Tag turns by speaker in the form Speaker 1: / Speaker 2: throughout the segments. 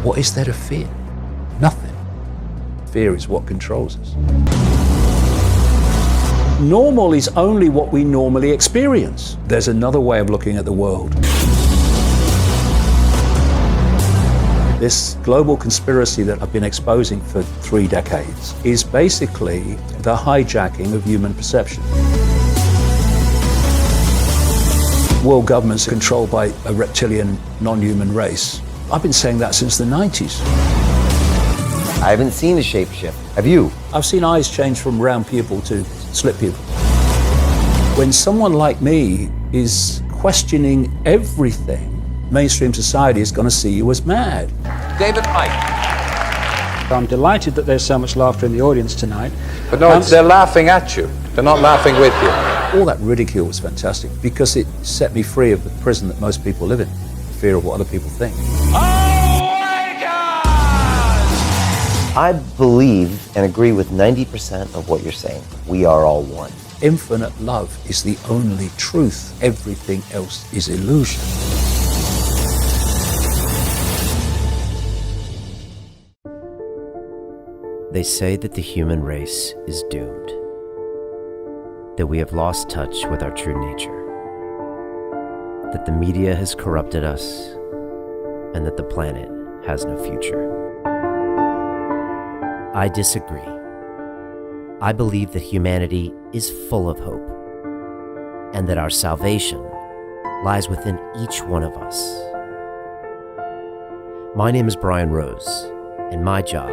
Speaker 1: What is there to fear? Nothing. Fear is what controls us. Normal is only what we normally experience. There's another way of looking at the world. This global conspiracy that I've been exposing for 3 decades is basically the hijacking of human perception. World governments are controlled by a reptilian, non-human race. I've been saying that since the 90s.
Speaker 2: I haven't seen a shapeshift. Have you?
Speaker 1: I've seen eyes change from round pupil to slit pupil. When someone like me is questioning everything, mainstream society is going to see you as mad.
Speaker 3: David Icke.
Speaker 4: I'm delighted that there's so much laughter in the audience tonight.
Speaker 3: But no, they're laughing at you. They're not laughing with you.
Speaker 1: All that ridicule was fantastic because it set me free of the prison that most people live in, fear of what other people think.
Speaker 2: I believe and agree with 90% of what you're saying. We are all one.
Speaker 1: Infinite love is the only truth. Everything else is illusion.
Speaker 5: They say that the human race is doomed, that we have lost touch with our true nature, that the media has corrupted us, and that the planet has no future. I disagree. I believe that humanity is full of hope, and that our salvation lies within each one of us. My name is Brian Rose, and my job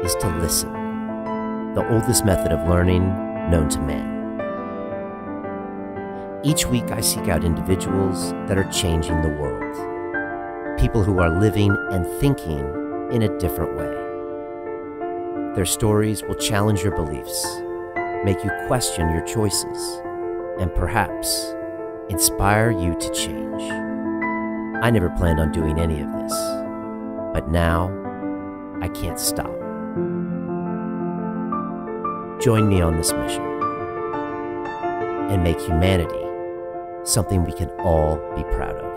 Speaker 5: is to listen, the oldest method of learning known to man. Each week I seek out individuals that are changing the world, people who are living and thinking in a different way. Their stories will challenge your beliefs, make you question your choices, and perhaps inspire you to change. I never planned on doing any of this, but now I can't stop. Join me on this mission and make humanity something we can all be proud of.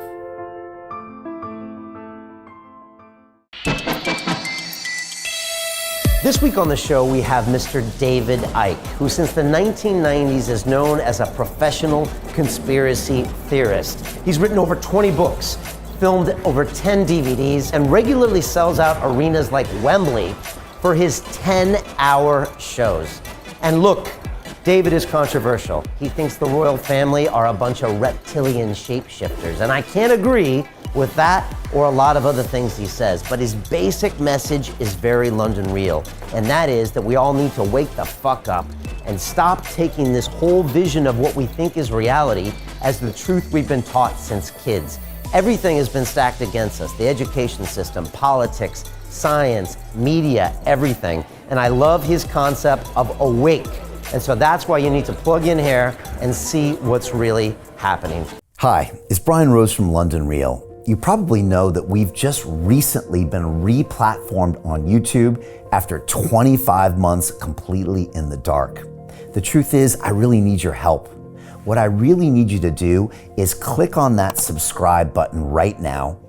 Speaker 2: This week on the show, we have Mr. David Icke, who since the 1990s is known as a professional conspiracy theorist. He's written over 20 books, filmed over 10 DVDs, and regularly sells out arenas like Wembley for his 10-hour shows. And look, David is controversial. He thinks the royal family are a bunch of reptilian shapeshifters, and I can't agree with that or a lot of other things he says, but his basic message is very London real, and that is that we all need to wake the fuck up and stop taking this whole vision of what we think is reality as the truth we've been taught since kids. Everything has been stacked against us, the education system, politics, science, media, everything. And I love his concept of awake. And so that's why you need to plug in here and see what's really happening.
Speaker 6: Hi, it's Brian Rose from London Real. You probably know that we've just recently been re-platformed on YouTube after 25 months completely in the dark. The truth is, I really need your help. What I really need you to do is click on that subscribe button right now,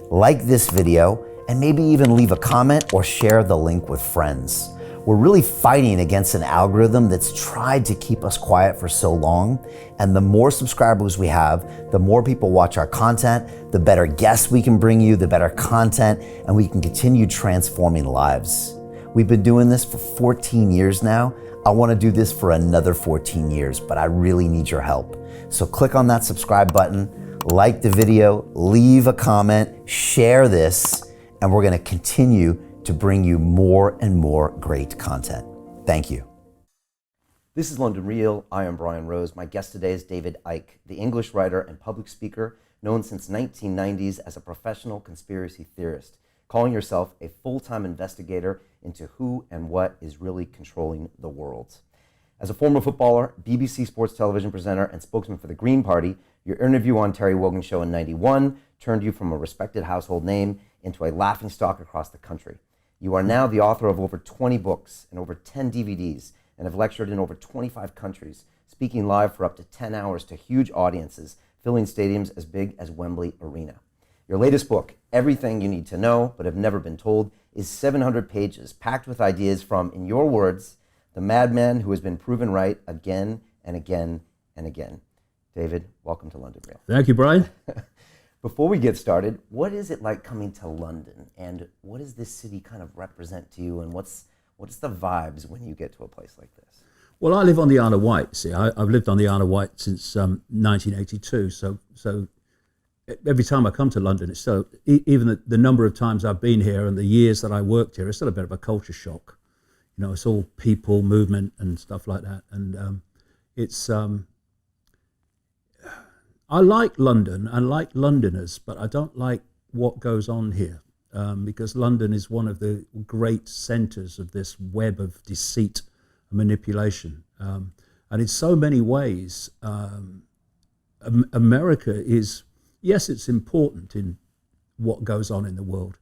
Speaker 6: like this video, and maybe even leave a comment or share the link with friends. We're really fighting against an algorithm that's tried to keep us quiet for so long. And the more subscribers we have, the more people watch our content, the better guests we can bring you, the better content, and we can continue transforming lives. We've been doing this for 14 years now. I want to do this for another 14 years, but I really need your help. So click on that subscribe button, like the video, leave a comment, share this, and we're going to continue to bring you more and more great content. Thank you.
Speaker 2: This is London Real. I am Brian Rose. My guest today is David Icke, the English writer and public speaker known since 1990s as a professional conspiracy theorist, calling yourself a full-time investigator into who and what is really controlling the world. As a former footballer, BBC Sports television presenter, and spokesman for the Green Party, your interview on Terry Wogan's show in '91 turned you from a respected household name into a laughingstock across the country. You are now the author of over 20 books and over 10 DVDs and have lectured in over 25 countries, speaking live for up to 10 hours to huge audiences, filling stadiums as big as Wembley Arena. Your latest book, Everything You Need to Know But Have Never Been Told, is 700 pages, packed with ideas from, in your words, the madman who has been proven right again and again and again. David, welcome to London Real.
Speaker 1: Thank you, Brian.
Speaker 2: Before we get started, what is it like coming to London, and what does this city kind of represent to you, and what's the vibes when you get to a place like this?
Speaker 1: Well, I live on the Isle of Wight. See, I've lived on the Isle of Wight since 1982. So every time I come to London, it's still, even the number of times I've been here and the years that I worked here, it's still a bit of a culture shock. You know, it's all people, movement, and stuff like that. And it's I like London, I like Londoners, but I don't like what goes on here, because London is one of the great centres of this web of deceit and manipulation. And in so many ways, America is, yes, it's important in what goes on in the world,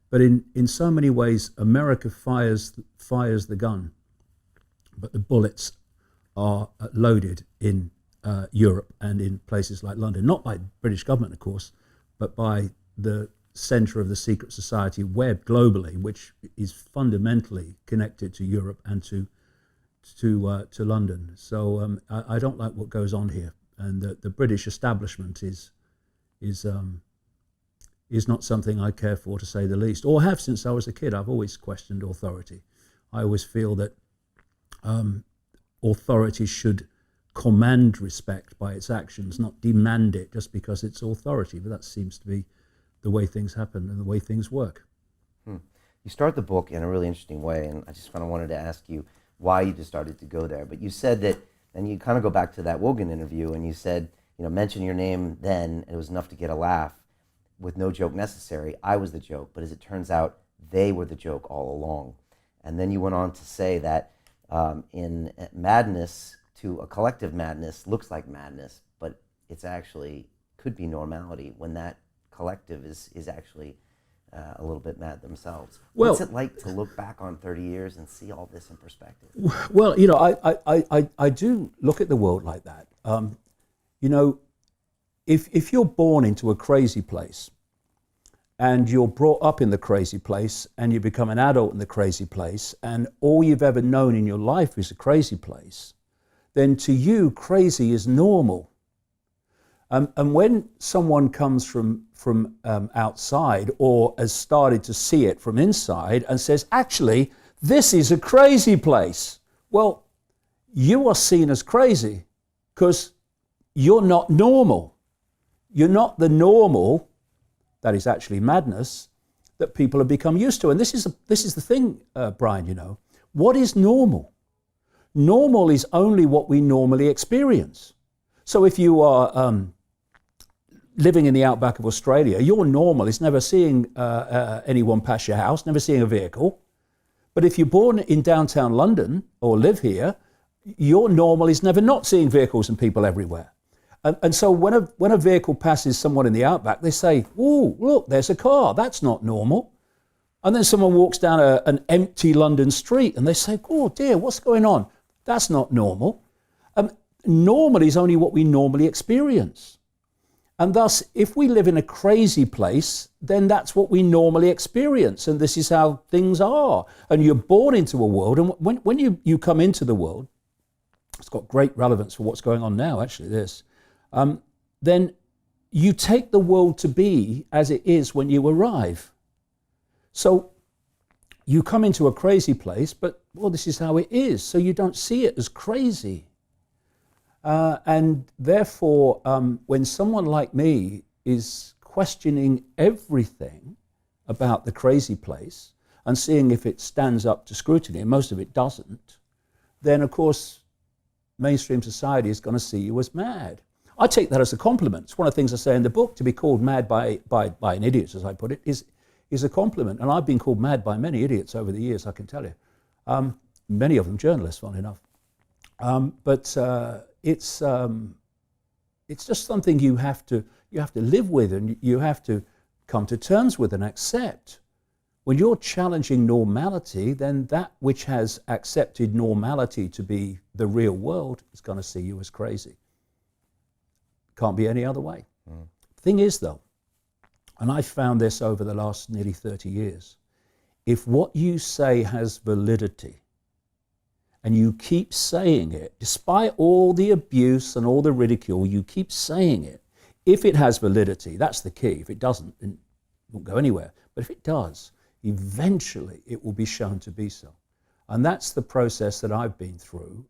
Speaker 1: but in so many ways, America fires the gun, but the bullets are loaded in Europe and in places like London, not by the British government, of course, but by the centre of the secret society web globally, which is fundamentally connected to Europe and to London. So I don't like what goes on here, and the British establishment is not something I care for, to say the least, or have since I was a kid. I've always questioned authority. I always feel that authority should command respect by its actions, not demand it just because it's authority. But that seems to be the way things happen and the way things work.
Speaker 2: You start the book in a really interesting way, and I just kind of wanted to ask you why you just started to go there. But you said that, and you kind of go back to that Wogan interview, and you said, you know, mention your name then, it was enough to get a laugh. With no joke necessary, I was the joke. But as it turns out, they were the joke all along. And then you went on to say that in madness, to a collective madness looks like madness, but it's actually could be normality when that collective is actually a little bit mad themselves.
Speaker 1: Well,
Speaker 2: what's it like to look back on 30 years and see all this in perspective?
Speaker 1: Well, you know, I do look at the world like that. You know, if you're born into a crazy place and you're brought up in the crazy place and you become an adult in the crazy place and all you've ever known in your life is a crazy place, then to you, crazy is normal. And when someone comes from outside or has started to see it from inside and says, actually, this is a crazy place, well, you are seen as crazy because you're not normal. You're not the normal, that is actually madness, that people have become used to. And this is the thing, Brian, you know. What is normal? Normal is only what we normally experience. So if you are living in the outback of Australia, your normal is never seeing anyone pass your house, never seeing a vehicle. But if you're born in downtown London or live here, your normal is never not seeing vehicles and people everywhere. And so when a vehicle passes someone in the outback, they say, "Oh, look, there's a car. That's not normal." And then someone walks down an empty London street and they say, "Oh dear, what's going on?" That's not normal. Normal is only what we normally experience. And thus, if we live in a crazy place, then that's what we normally experience. And this is how things are. And you're born into a world. And when you come into the world, it's got great relevance for what's going on now, actually, this. Then you take the world to be as it is when you arrive. So you come into a crazy place, but, well, this is how it is. So you don't see it as crazy. And therefore, when someone like me is questioning everything about the crazy place and seeing if it stands up to scrutiny, and most of it doesn't, then, of course, mainstream society is going to see you as mad. I take that as a compliment. It's one of the things I say in the book. To be called mad by an idiot, as I put it, is a compliment. And I've been called mad by many idiots over the years, I can tell you. Many of them journalists, funnily enough. But it's just something you have to live with, and you have to come to terms with and accept. When you're challenging normality, then that which has accepted normality to be the real world is going to see you as crazy. Can't be any other way. Thing is, though, and I found this over the last nearly 30 years, if what you say has validity, and you keep saying it, despite all the abuse and all the ridicule, you keep saying it. If it has validity, that's the key. If it doesn't, it won't go anywhere. But if it does, eventually it will be shown to be so. And that's the process that I've been through.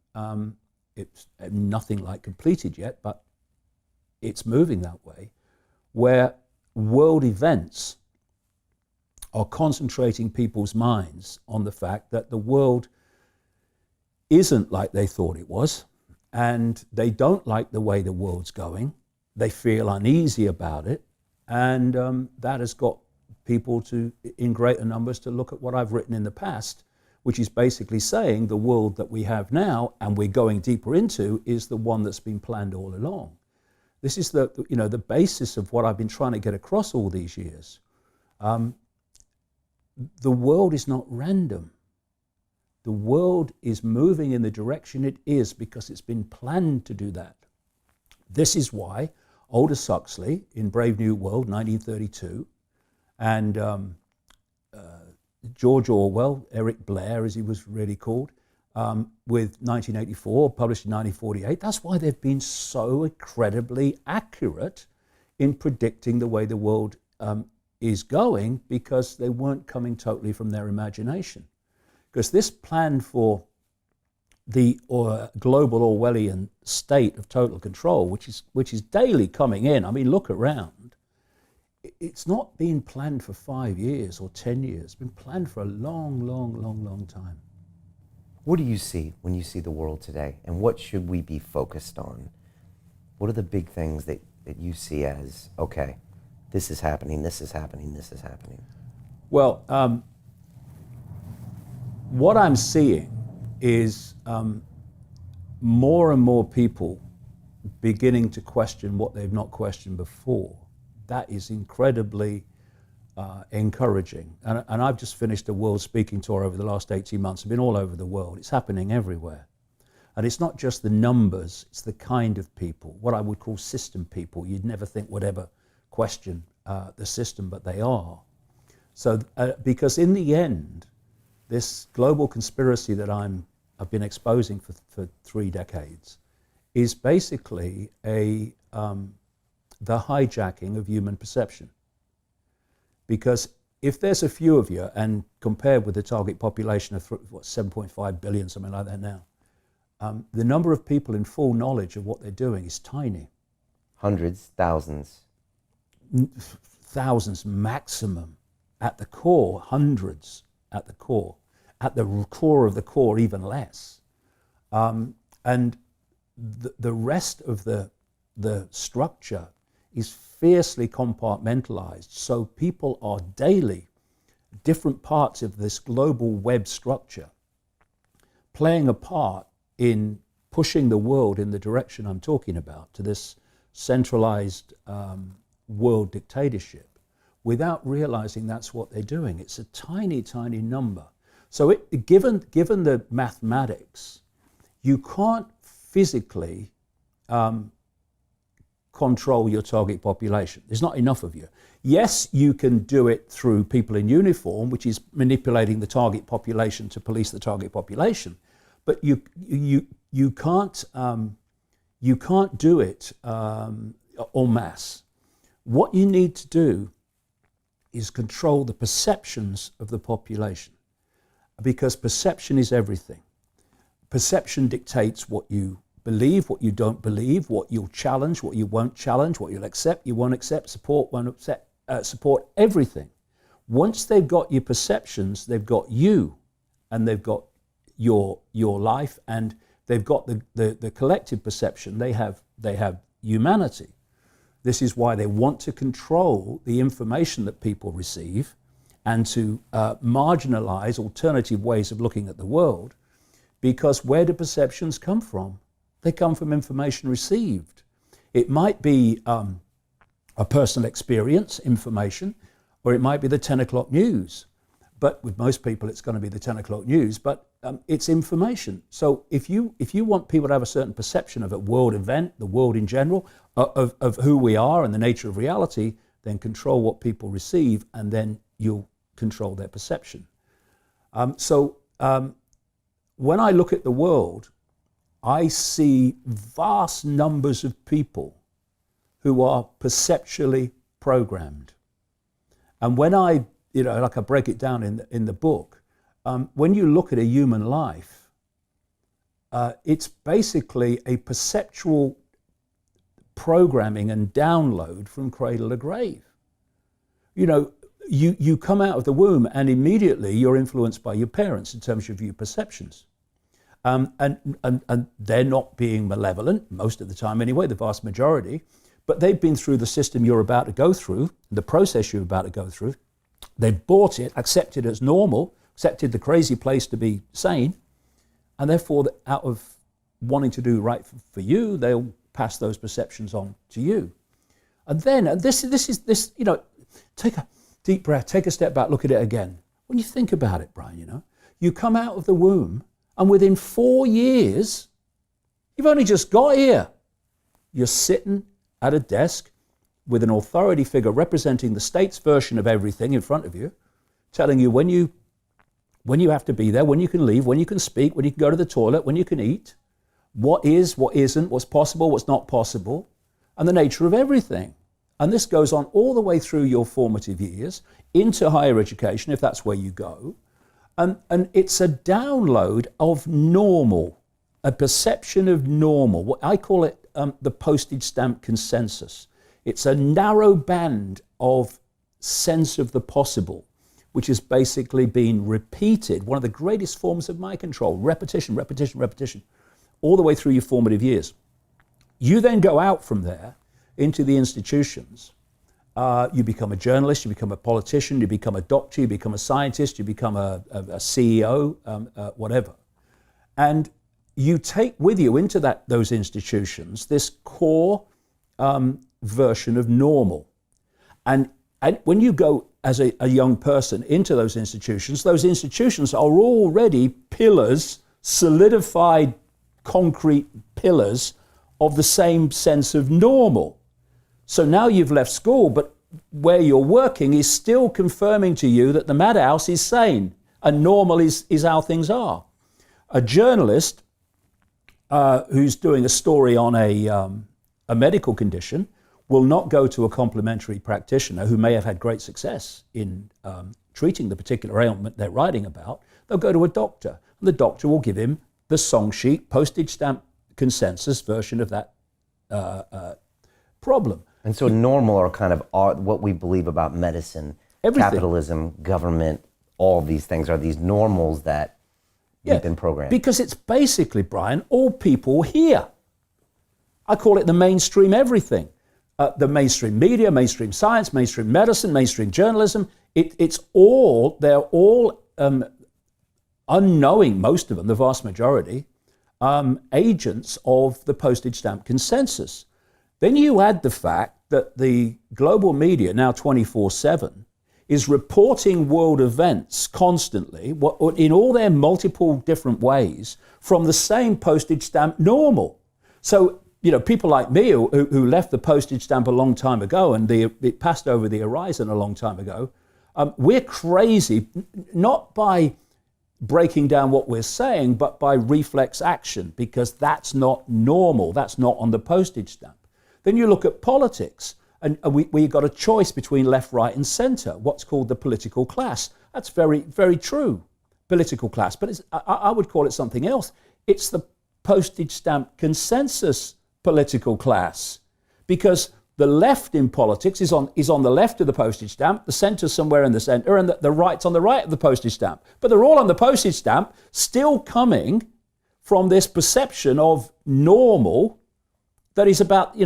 Speaker 1: It's nothing like completed yet, but it's moving that way, where world events are concentrating people's minds on the fact that the world isn't like they thought it was, and they don't like the way the world's going. They feel uneasy about it, and that has got people to, in greater numbers, to look at what I've written in the past, which is basically saying the world that we have now and we're going deeper into is the one that's been planned all along. This is the basis of what I've been trying to get across all these years. The world is not random. The world is moving in the direction it is because it's been planned to do that. This is why Aldous Huxley in Brave New World, 1932, and George Orwell, Eric Blair as he was really called, with 1984, published in 1948, that's why they've been so incredibly accurate in predicting the way the world is going, because they weren't coming totally from their imagination. Because this plan for the global Orwellian state of total control, which is daily coming in, I mean, look around, it's not been planned for 5 years or 10 years. It's been planned for a long, long, long, long time.
Speaker 2: What do you see when you see the world today, and what should we be focused on? What are the big things that you see as, okay, this is happening, this is happening, this is happening?
Speaker 1: Well, what I'm seeing is more and more people beginning to question what they've not questioned before. That is incredibly encouraging. And I've just finished a world speaking tour over the last 18 months. I've been all over the world. It's happening everywhere. And it's not just the numbers, it's the kind of people, what I would call system people. You'd never think would ever question the system, but they are. So, because in the end, this global conspiracy that I've been exposing for 3 decades is basically the hijacking of human perception. Because if there's a few of you, and compared with the target population of 7.5 billion, something like that now, the number of people in full knowledge of what they're doing is tiny.
Speaker 2: Hundreds, thousands.
Speaker 1: Thousands maximum. At the core, hundreds at the core. At the core of the core, even less. And the rest of the structure is fiercely compartmentalized. So people are daily, different parts of this global web structure, playing a part in pushing the world in the direction I'm talking about, to this centralized world dictatorship, without realizing that's what they're doing. It's a tiny, tiny number. So given the mathematics, you can't physically control your target population. There's not enough of you. Yes, you can do it through people in uniform, which is manipulating the target population to police the target population, but you can't do it en masse. What you need to do is control the perceptions of the population, because perception is everything. Perception dictates what you believe, what you don't believe, what you'll challenge, what you won't challenge, what you'll accept, you won't accept, support, won't accept, support, everything. Once they've got your perceptions, they've got you, and they've got your life, and they've got the collective perception. They have humanity. This is why they want to control the information that people receive and to marginalize alternative ways of looking at the world, because where do perceptions come from? They come from information received. It might be a personal experience, information, or it might be the 10 o'clock news. But with most people, it's going to be the 10 o'clock news, but it's information. So if you want people to have a certain perception of a world event, the world in general, of who we are and the nature of reality, then control what people receive, and then you'll control their perception. When I look at the world, I see vast numbers of people who are perceptually programmed. And when I break it down in the book, when you look at a human life, it's basically a perceptual programming and download from cradle to grave. You come out of the womb and immediately you're influenced by your parents in terms of your perceptions. And they're not being malevolent, most of the time anyway, the vast majority, but they've been through the system you're about to go through, the process you're about to go through. They've bought it, accepted it as normal, accepted the crazy place to be sane, and therefore out of wanting to do right for you, they'll pass those perceptions on to you. And then, take a deep breath, take a step back, look at it again. When you think about it, Brian, you come out of the womb and within 4 years, you've only just got here. You're sitting at a desk with an authority figure representing the state's version of everything in front of you, telling you when you have to be there, when you can leave, when you can speak, when you can go to the toilet, when you can eat, what is, what isn't, what's possible, what's not possible, and the nature of everything. And this goes on all the way through your formative years, into higher education, if that's where you go. And it's a download of normal, a perception of normal. What I call it the postage stamp consensus. It's a narrow band of sense of the possible, which has basically been repeated, one of the greatest forms of mind control, repetition, repetition, repetition, all the way through your formative years. You then go out from there into the institutions. You become a journalist, you become a politician, you become a doctor, you become a scientist, you become a CEO, whatever. And you take with you into those institutions this core version of normal. And when you go as a young person into those institutions are already pillars, solidified concrete pillars of the same sense of normal. So now you've left school, but where you're working is still confirming to you that the madhouse is sane and normal is how things are. A journalist who's doing a story on a medical condition will not go to a complementary practitioner who may have had great success in treating the particular ailment they're writing about. They'll go to a doctor, and the doctor will give him the song sheet, postage stamp consensus version of that problem.
Speaker 2: And so normal are kind of what we believe about medicine,
Speaker 1: everything.
Speaker 2: Capitalism, government, all of these things are these normals that we've been programmed.
Speaker 1: Because it's basically, Brian, all people here. I call it the mainstream everything. The mainstream media, mainstream science, mainstream medicine, mainstream journalism. They're all unknowing, most of them, the vast majority, agents of the postage stamp consensus. Then you add the fact that the global media, now 24/7, is reporting world events constantly, in all their multiple different ways, from the same postage stamp normal. So, people like me who left the postage stamp a long time ago and it passed over the horizon a long time ago, we're crazy, not by breaking down what we're saying, but by reflex action, because that's not normal, that's not on the postage stamp. Then you look at politics, and we got a choice between left, right, and centre, what's called the political class. That's very, very true, political class, but I would call it something else. It's the postage stamp consensus political class, because the left in politics is on the left of the postage stamp, the centre somewhere in the centre, and the right's on the right of the postage stamp. But they're all on the postage stamp, still coming from this perception of normal that is about,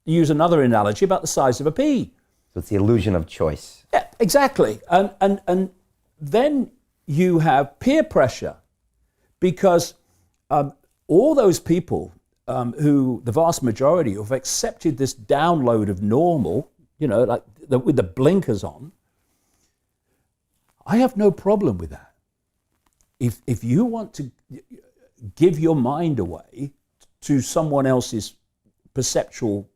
Speaker 1: use another analogy, about the size of a pea.
Speaker 2: So it's the illusion of choice.
Speaker 1: Yeah, exactly. And then you have peer pressure, because all those people who, the vast majority, have accepted this download of normal, with the blinkers on, I have no problem with that. If you want to give your mind away to someone else's perceptual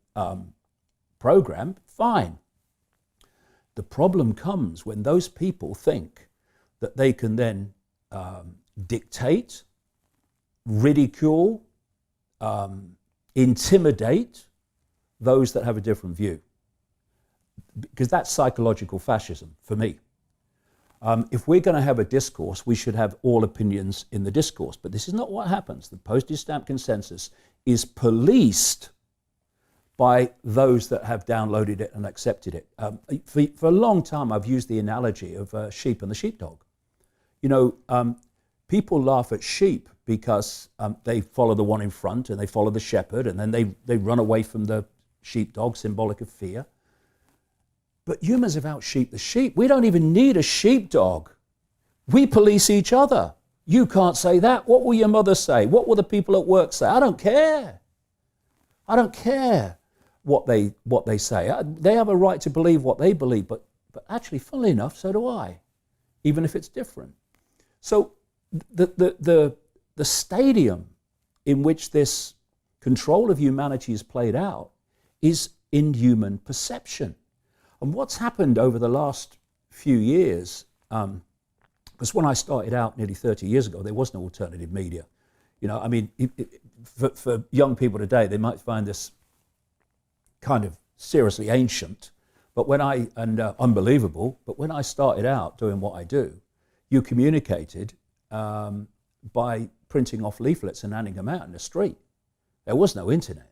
Speaker 1: program, fine. The problem comes when those people think that they can then dictate, ridicule, intimidate those that have a different view. Because that's psychological fascism for me. If we're going to have a discourse, we should have all opinions in the discourse. But this is not what happens. The postage stamp consensus is policed by those that have downloaded it and accepted it. For a long time, I've used the analogy of sheep and the sheepdog. You know, people laugh at sheep because they follow the one in front and they follow the shepherd, and then they run away from the sheepdog, symbolic of fear. But humans have out-sheep the sheep. We don't even need a sheepdog. We police each other. You can't say that. What will your mother say? What will the people at work say? I don't care. I don't care what they say. They have a right to believe what they believe, but actually, funnily enough, so do I, even if it's different. So the stadium in which this control of humanity is played out is in human perception. And what's happened over the last few years, because when I started out nearly 30 years ago, there was no alternative media. You know, I mean, for young people today, they might find this kind of seriously ancient, but unbelievable. But when I started out doing what I do, you communicated by printing off leaflets and handing them out in the street. There was no internet.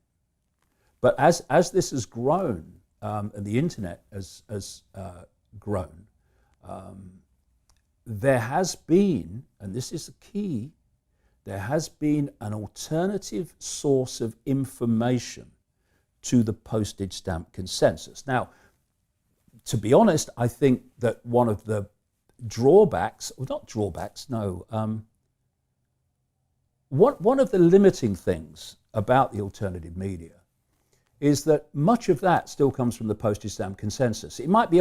Speaker 1: But as this has grown, and the internet has grown, there has been, and this is the key, there has been an alternative source of information to the postage stamp consensus. Now, to be honest, I think that one of the drawbacks, or not drawbacks, no, one of the limiting things about the alternative media is that much of that still comes from the postage stamp consensus. It might be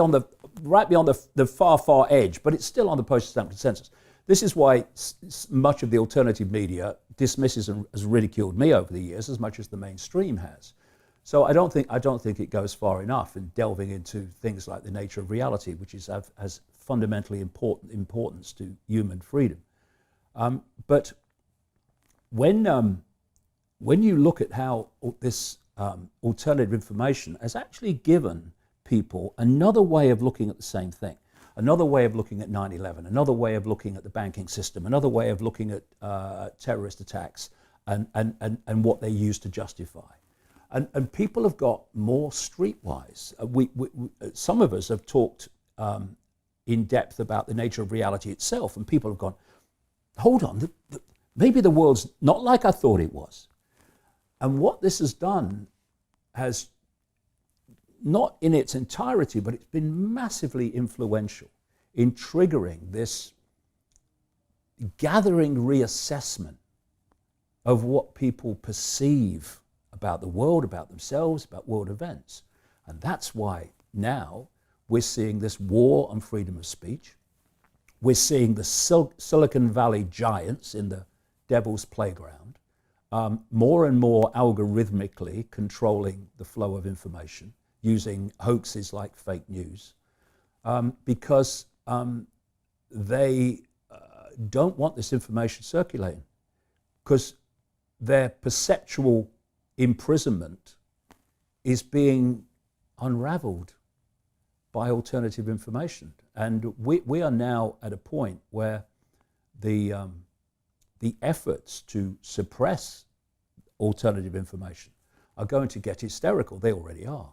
Speaker 1: right beyond the far edge, but it's still on the postage stamp consensus. This is why much of the alternative media dismisses and has ridiculed me over the years as much as the mainstream has. So I don't think it goes far enough in delving into things like the nature of reality, which has fundamentally importance to human freedom. But when you look at how this alternative information has actually given people another way of looking at the same thing, another way of looking at 9/11, another way of looking at the banking system, another way of looking at terrorist attacks and what they use to justify. And people have got more streetwise. Some of us have talked in depth about the nature of reality itself, and people have gone, hold on, maybe the world's not like I thought it was. And what this has done has, not in its entirety, but it's been massively influential in triggering this gathering reassessment of what people perceive about the world, about themselves, about world events. And that's why now we're seeing this war on freedom of speech. We're seeing the Silicon Valley giants in the devil's playground, more and more algorithmically controlling the flow of information, using hoaxes like fake news, because they don't want this information circulating, because their perceptual imprisonment is being unraveled by alternative information. And we are now at a point where the efforts to suppress alternative information are going to get hysterical. They already are.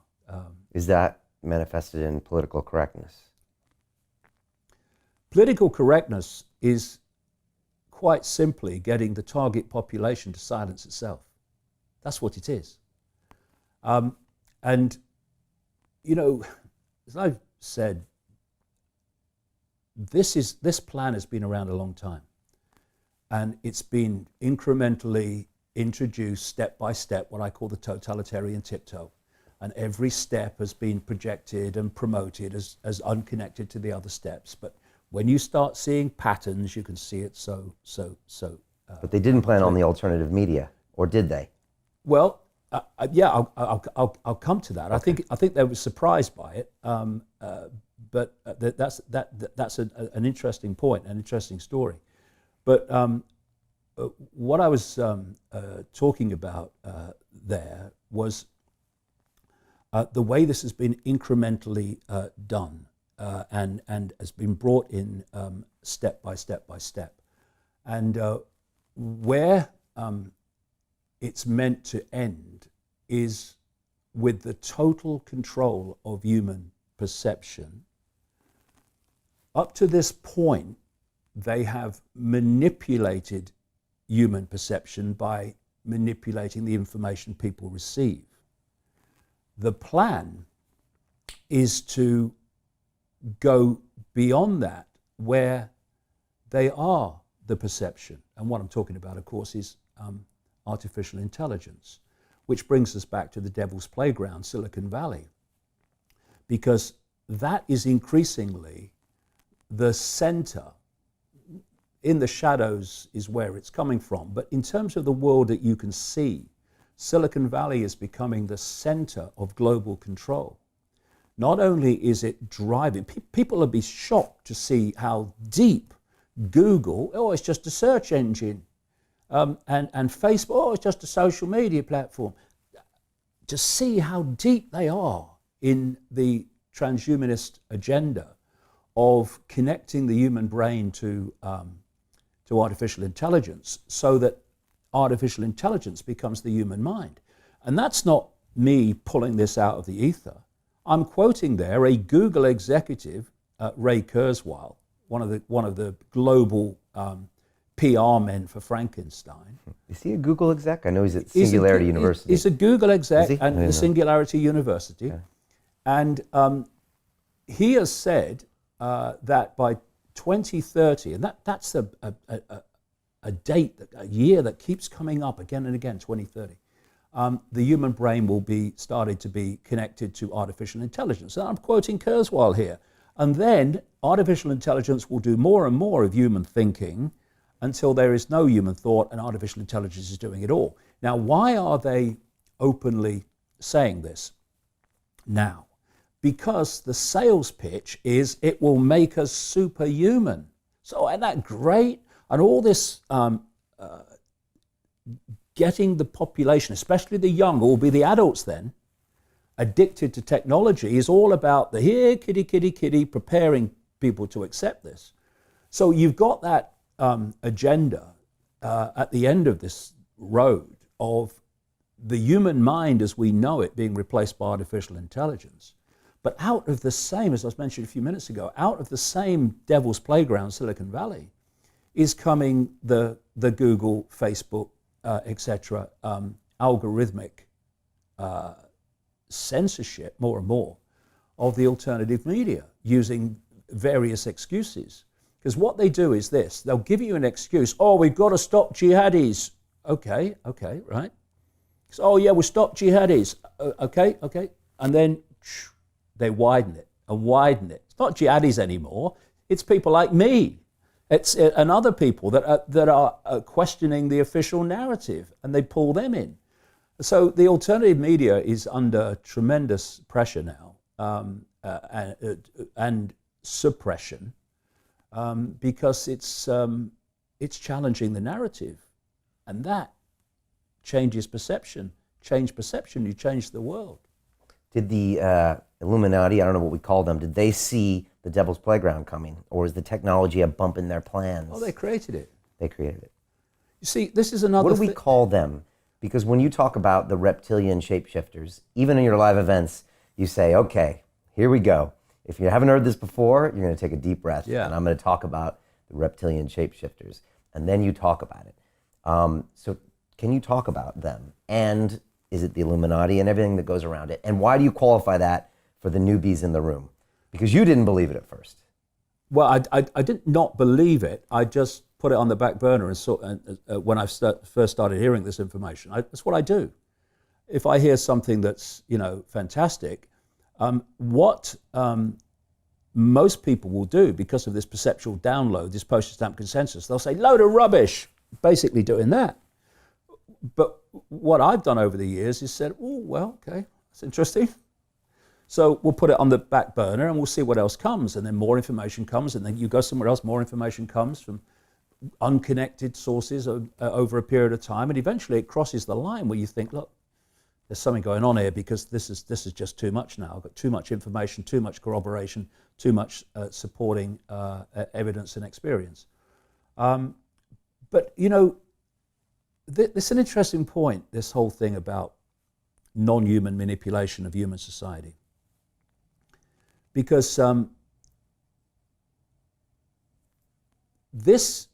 Speaker 2: Is that manifested in political correctness?
Speaker 1: Political correctness is quite simply getting the target population to silence itself. That's what it is. And, you know, as I've said, this plan has been around a long time. And it's been incrementally introduced step by step, what I call the totalitarian tiptoe. And every step has been projected and promoted as unconnected to the other steps. But when you start seeing patterns, you can see it
Speaker 2: But they didn't plan on the alternative media, or did they?
Speaker 1: Well, yeah, I'll come to that. Okay. I think they were surprised by it, that's an interesting point, an interesting story. But what I was talking about there was the way this has been incrementally done and has been brought in step by step by step. And where it's meant to end is with the total control of human perception. Up to this point, they have manipulated human perception by manipulating the information people receive. The plan is to go beyond that, where they are the perception. And what I'm talking about, of course, is artificial intelligence, which brings us back to the devil's playground, Silicon Valley, because that is increasingly the center. In the shadows is where it's coming from. But in terms of the world that you can see, Silicon Valley is becoming the center of global control. Not only is it driving, people will be shocked to see how deep Google, oh, it's just a search engine, and Facebook, oh, it's just a social media platform. To see how deep they are in the transhumanist agenda of connecting the human brain to artificial intelligence, so that artificial intelligence becomes the human mind. And that's not me pulling this out of the ether. I'm quoting there a Google executive, Ray Kurzweil, one of the global PR men for Frankenstein.
Speaker 2: Is he a Google exec? I know he's at Singularity University.
Speaker 1: He's a Google exec at the Singularity University. Okay. And he has said that by 2030, and that's a date, a year that keeps coming up again and again, 2030, the human brain will be started to be connected to artificial intelligence. And I'm quoting Kurzweil here. And then artificial intelligence will do more and more of human thinking until there is no human thought and artificial intelligence is doing it all. Now, why are they openly saying this now? Because the sales pitch is it will make us superhuman. So isn't that great? And all this getting the population, especially the young, or will be the adults then, addicted to technology is all about the here, kitty, kitty, kitty, preparing people to accept this. So you've got that agenda at the end of this road of the human mind as we know it being replaced by artificial intelligence. But out of the same, as I was mentioning a few minutes ago, out of the same devil's playground, Silicon Valley, is coming the Google, Facebook, etc., algorithmic censorship more and more of the alternative media using various excuses. Because what they do is this, they'll give you an excuse, oh, we've got to stop jihadis. Okay, right. So, oh yeah, we'll stop jihadis. Okay. And then they widen it and widen it. It's not jihadis anymore, it's people like me. It's and other people that are questioning the official narrative, and they pull them in. So the alternative media is under tremendous pressure now and suppression because it's challenging the narrative, and that changes perception. Change perception, you change the world.
Speaker 2: Did the Illuminati, I don't know what we call them, did they see the devil's playground coming? Or is the technology a bump in their plans?
Speaker 1: Oh, they created it.
Speaker 2: They created it.
Speaker 1: You see, this is another...
Speaker 2: What do we call them? Because when you talk about the reptilian shapeshifters, even in your live events, you say, okay, here we go. If you haven't heard this before, you're going to take a deep breath.
Speaker 1: Yeah.
Speaker 2: And I'm going to talk about the reptilian shapeshifters. And then you talk about it. So can you talk about them? And is it the Illuminati and everything that goes around it? And why do you qualify that for the newbies in the room? Because you didn't believe it at first.
Speaker 1: Well, I did not believe it. I just put it on the back burner and when I first started hearing this information. That's what I do. If I hear something that's fantastic, what most people will do because of this perceptual download, this postage stamp consensus, they'll say, load of rubbish, basically doing that. But what I've done over the years is said, oh, well, okay, that's interesting. So we'll put it on the back burner and we'll see what else comes. And then more information comes, and then you go somewhere else, more information comes from unconnected sources over a period of time. And eventually it crosses the line where you think, look, there's something going on here, because this is just too much now. I've got too much information, too much corroboration, too much supporting evidence and experience. But, you know, this is an interesting point, this whole thing about non-human manipulation of human society. Because this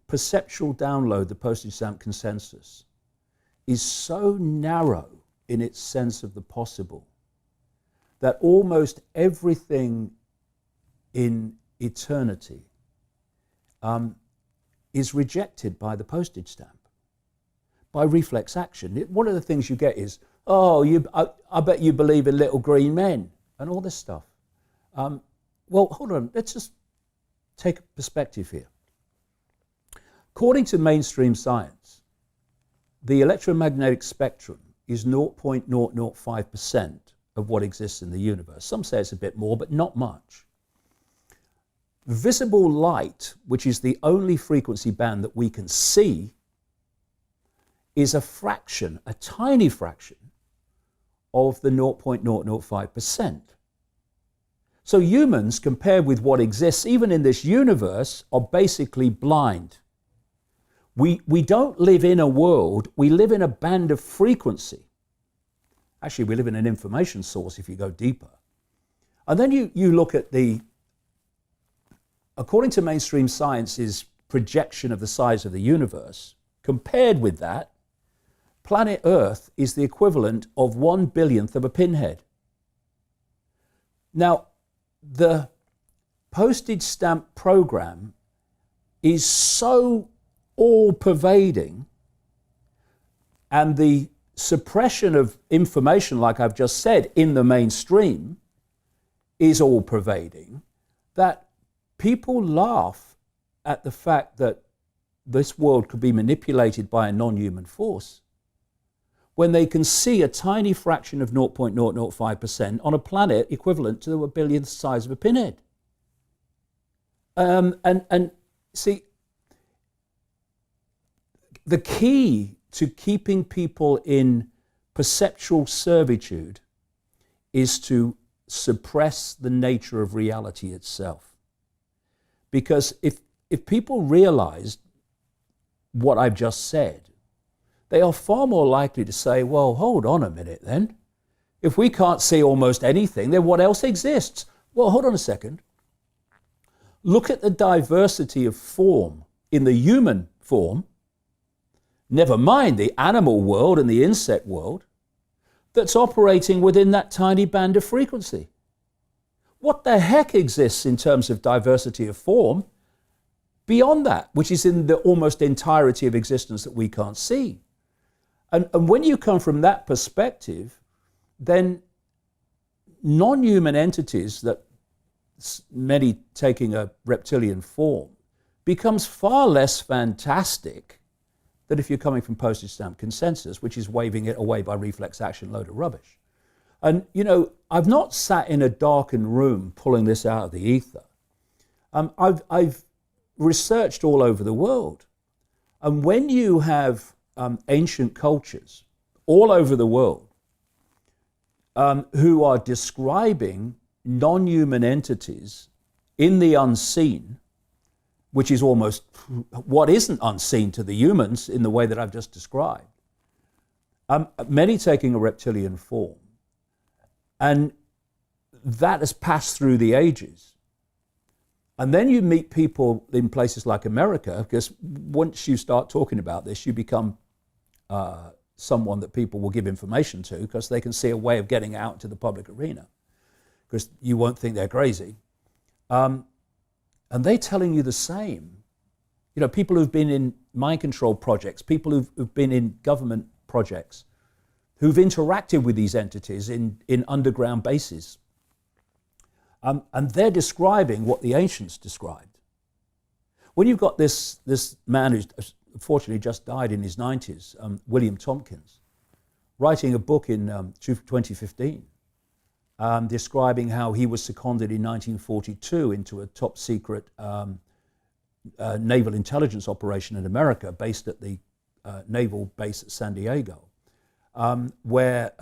Speaker 1: perceptual download, the postage stamp consensus, is so narrow in its sense of the possible that almost everything in eternity is rejected by the postage stamp, by reflex action. One of the things you get is, oh, I bet you believe in little green men and all this stuff. Well, hold on, let's just take a perspective here. According to mainstream science, the electromagnetic spectrum is 0.005% of what exists in the universe. Some say it's a bit more, but not much. Visible light, which is the only frequency band that we can see, is a fraction, a tiny fraction, of the 0.005%. So humans, compared with what exists even in this universe, are basically blind. We don't live in a world, we live in a band of frequency. Actually, we live in an information source if you go deeper. And then you look at according to mainstream science's projection of the size of the universe, compared with that, planet Earth is the equivalent of 1/1000th of a pinhead. Now, the postage stamp program is so all-pervading, and the suppression of information, like I've just said, in the mainstream is all-pervading, that people laugh at the fact that this world could be manipulated by a non-human force when they can see a tiny fraction of 0.005% on a planet equivalent to a billionth size of a pinhead. And see, the key to keeping people in perceptual servitude is to suppress the nature of reality itself. Because if people realize what I've just said, they are far more likely to say, well, hold on a minute then. If we can't see almost anything, then what else exists? Well, hold on a second. Look at the diversity of form in the human form, never mind the animal world and the insect world, that's operating within that tiny band of frequency. What the heck exists in terms of diversity of form beyond that, which is in the almost entirety of existence that we can't see? And when you come from that perspective, then non-human entities, that many taking a reptilian form, becomes far less fantastic than if you're coming from postage stamp consensus, which is waving it away by reflex action, load of rubbish. And, you know, I've not sat in a darkened room pulling this out of the ether. I've researched all over the world. And when you have ancient cultures all over the world who are describing non-human entities in the unseen, which is almost what isn't unseen to the humans in the way that I've just described, many taking a reptilian form. And that has passed through the ages. And then you meet people in places like America, because once you start talking about this, you become someone that people will give information to, because they can see a way of getting out to the public arena, because you won't think they're crazy. And they're telling you the same. You know, people who've been in mind control projects, people who've been in government projects, who've interacted with these entities in underground bases. And they're describing what the ancients described. When you've got this man who's unfortunately just died in his 90s, William Tompkins, writing a book in 2015 describing how he was seconded in 1942 into a top secret naval intelligence operation in America based at the naval base at San Diego, where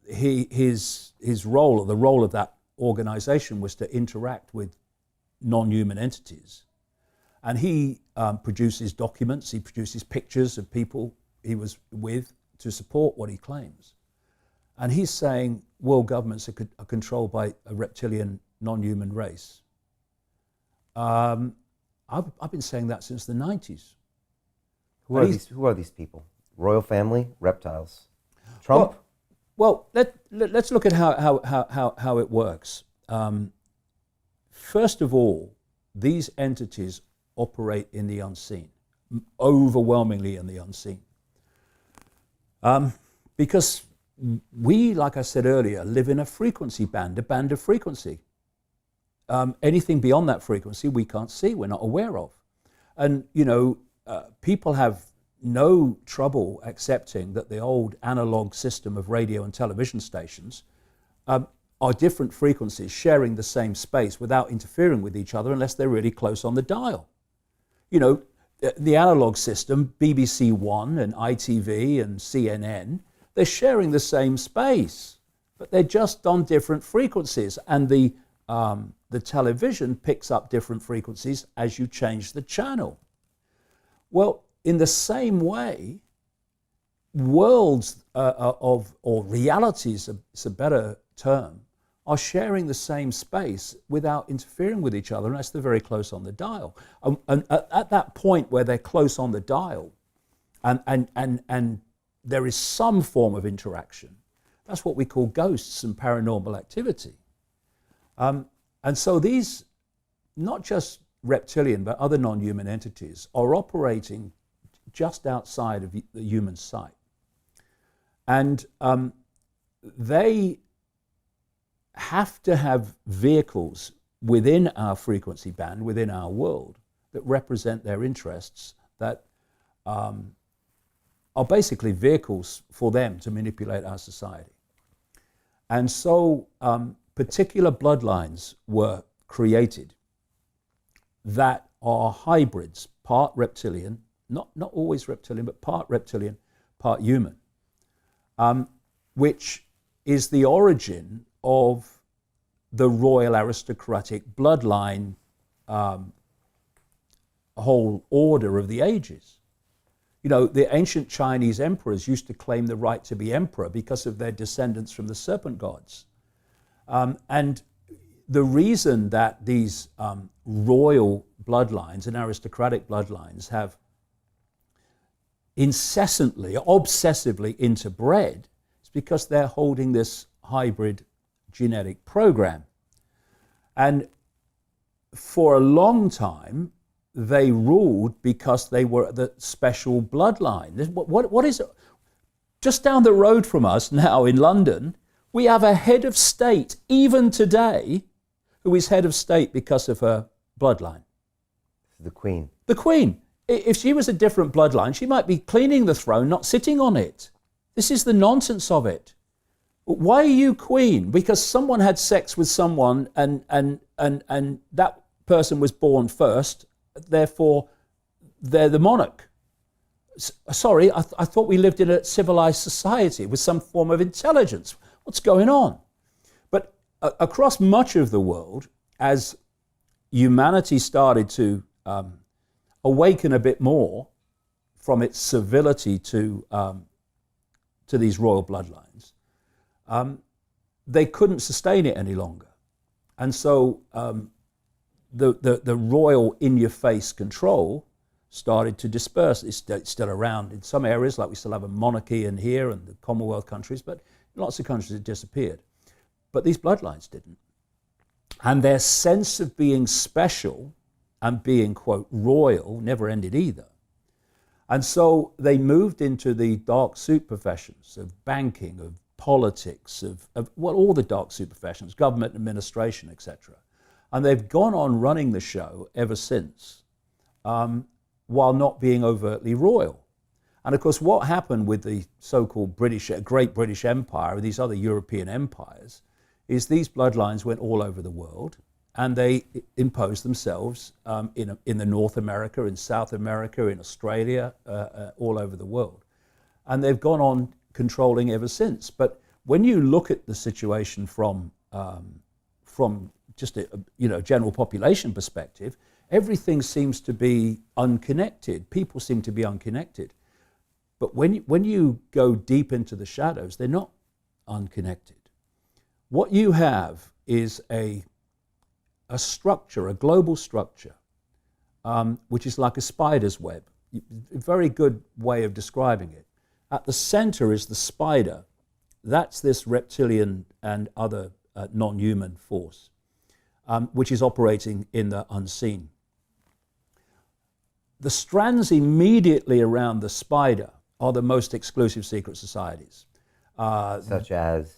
Speaker 1: his role, or the role of that organization, was to interact with non-human entities. And he produces documents, he produces pictures of people he was with to support what he claims. And he's saying world governments are controlled by a reptilian non-human race. I've been saying that since the 90s.
Speaker 2: Who are these people? Royal family, reptiles. Trump?
Speaker 1: Well, let's look at how it works. First of all, these entities operate in the unseen, overwhelmingly in the unseen. Because we, like I said earlier, live in a frequency band, a band of frequency. Anything beyond that frequency we can't see, we're not aware of. And, people have no trouble accepting that the old analog system of radio and television stations are different frequencies sharing the same space without interfering with each other unless they're really close on the dial. The analog system, BBC One and ITV and CNN, they're sharing the same space, but they're just on different frequencies. And the television picks up different frequencies as you change the channel. Well, in the same way, worlds or realities, it's a better term, are sharing the same space without interfering with each other unless they're very close on the dial. And at that point where they're close on the dial and there is some form of interaction, that's what we call ghosts and paranormal activity. And so these, not just reptilian, but other non-human entities, are operating just outside of the human sight. And they have to have vehicles within our frequency band, within our world, that represent their interests, that are basically vehicles for them to manipulate our society. And so particular bloodlines were created that are hybrids, part reptilian, not always reptilian, but part reptilian, part human, which is the origin of the royal aristocratic bloodline whole order of the ages. The ancient Chinese emperors used to claim the right to be emperor because of their descendants from the serpent gods. And the reason that these royal bloodlines and aristocratic bloodlines have incessantly, obsessively interbred is because they're holding this hybrid genetic program. And for a long time, they ruled because they were the special bloodline. What is it? Just down the road from us now in London, we have a head of state, even today, who is head of state because of her bloodline.
Speaker 2: The Queen.
Speaker 1: The Queen. If she was a different bloodline, she might be cleaning the throne, not sitting on it. This is the nonsense of it. Why are you queen? Because someone had sex with someone and that person was born first, therefore they're the monarch. Sorry, I thought we lived in a civilized society with some form of intelligence. What's going on? But across much of the world, as humanity started to awaken a bit more from its civility to these royal bloodlines, they couldn't sustain it any longer. And so the royal in-your-face control started to disperse. It's still around in some areas, like we still have a monarchy in here and the Commonwealth countries, but in lots of countries it disappeared. But these bloodlines didn't. And their sense of being special and being, quote, royal never ended either. And so they moved into the dark suit professions of banking, of politics, of all the dark suit professions, government administration, etc. And they've gone on running the show ever since, while not being overtly royal. And of course, what happened with the so-called Great British Empire and these other European empires is these bloodlines went all over the world, and they imposed themselves in the North America, in South America, in Australia, all over the world. And they've gone on controlling ever since. But when you look at the situation from just a general population perspective, everything seems to be unconnected. People seem to be unconnected. But when you go deep into the shadows, they're not unconnected. What you have is a structure, a global structure, which is like a spider's web. A very good way of describing it. At the center is the spider. That's this reptilian and other non-human force, which is operating in the unseen. The strands immediately around the spider are the most exclusive secret societies.
Speaker 6: Such as?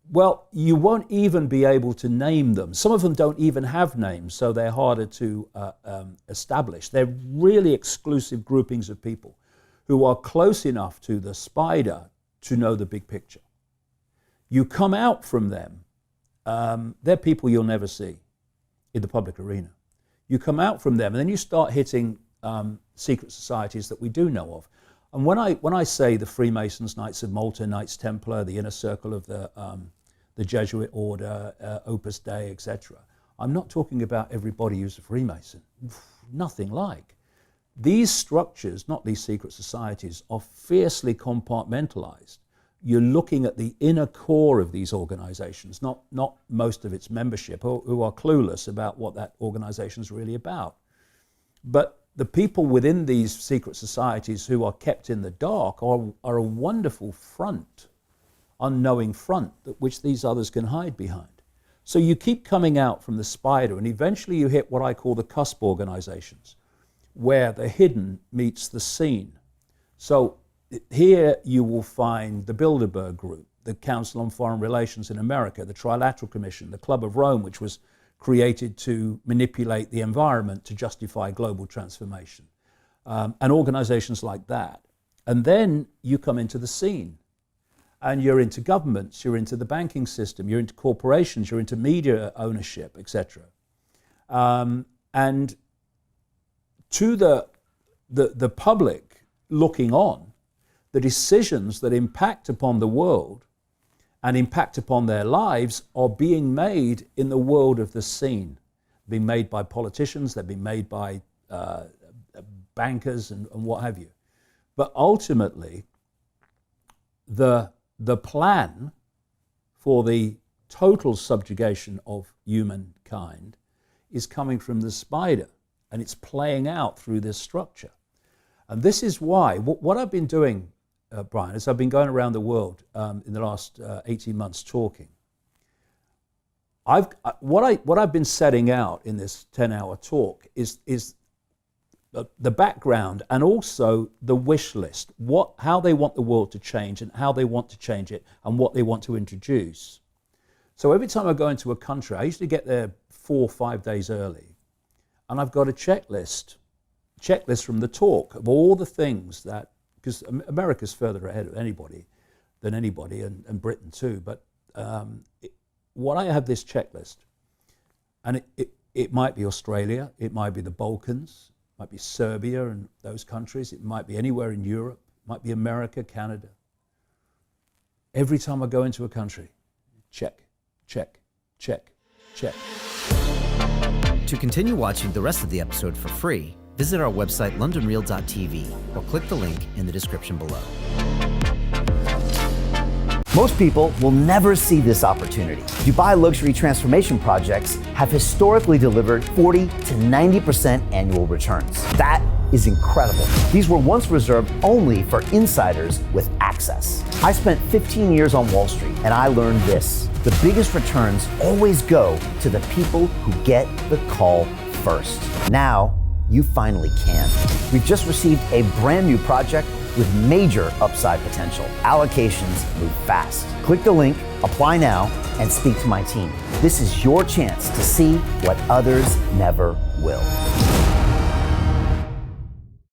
Speaker 1: Well, you won't even be able to name them. Some of them don't even have names, so they're harder to establish. They're really exclusive groupings of people who are close enough to the spider to know the big picture. You come out from them, they're people you'll never see in the public arena. You come out from them and then you start hitting secret societies that we do know of. And when I say the Freemasons, Knights of Malta, Knights Templar, the inner circle of the Jesuit order, Opus Dei, etc., I'm not talking about everybody who's a Freemason. Nothing like. These structures, not these secret societies, are fiercely compartmentalized. You're looking at the inner core of these organizations, not most of its membership, who are clueless about what that organization is really about. But the people within these secret societies who are kept in the dark are a wonderful front, unknowing front, which these others can hide behind. So you keep coming out from the spider, and eventually you hit what I call the cusp organizations, where the hidden meets the seen. So here you will find the Bilderberg Group, the Council on Foreign Relations in America, the Trilateral Commission, the Club of Rome, which was created to manipulate the environment to justify global transformation, and organizations like that. And then you come into the scene, and you're into governments, you're into the banking system, you're into corporations, you're into media ownership, etc. And to the public looking on, the decisions that impact upon the world and impact upon their lives are being made in the world of the seen, being made by politicians, they're being made by bankers and what have you. But ultimately, the plan for the total subjugation of humankind is coming from the spider, and it's playing out through this structure. And this is why, what I've been doing, Brian, is I've been going around the world in the last 18 months talking. What I've been setting out in this 10-hour talk is the background and also the wish list, how they want the world to change and how they want to change it and what they want to introduce. So every time I go into a country, I usually get there 4 or 5 days early, and I've got a checklist from the talk of all the things that, because America's further ahead of anybody, and Britain too, but what I have this checklist, and it might be Australia, it might be the Balkans, it might be Serbia and those countries, it might be anywhere in Europe, it might be America, Canada. Every time I go into a country, check, check, check, check.
Speaker 5: To continue watching the rest of the episode for free, visit our website londonreal.tv or click the link in the description below.
Speaker 6: Most people will never see this opportunity. Dubai luxury transformation projects have historically delivered 40 to 90% annual returns. That is incredible. These were once reserved only for insiders with access. I spent 15 years on Wall Street, and I learned this: the biggest returns always go to the people who get the call first. Now, you finally can. We've just received a brand new project with major upside potential. Allocations move fast. Click the link, apply now, and speak to my team. This is your chance to see what others never will.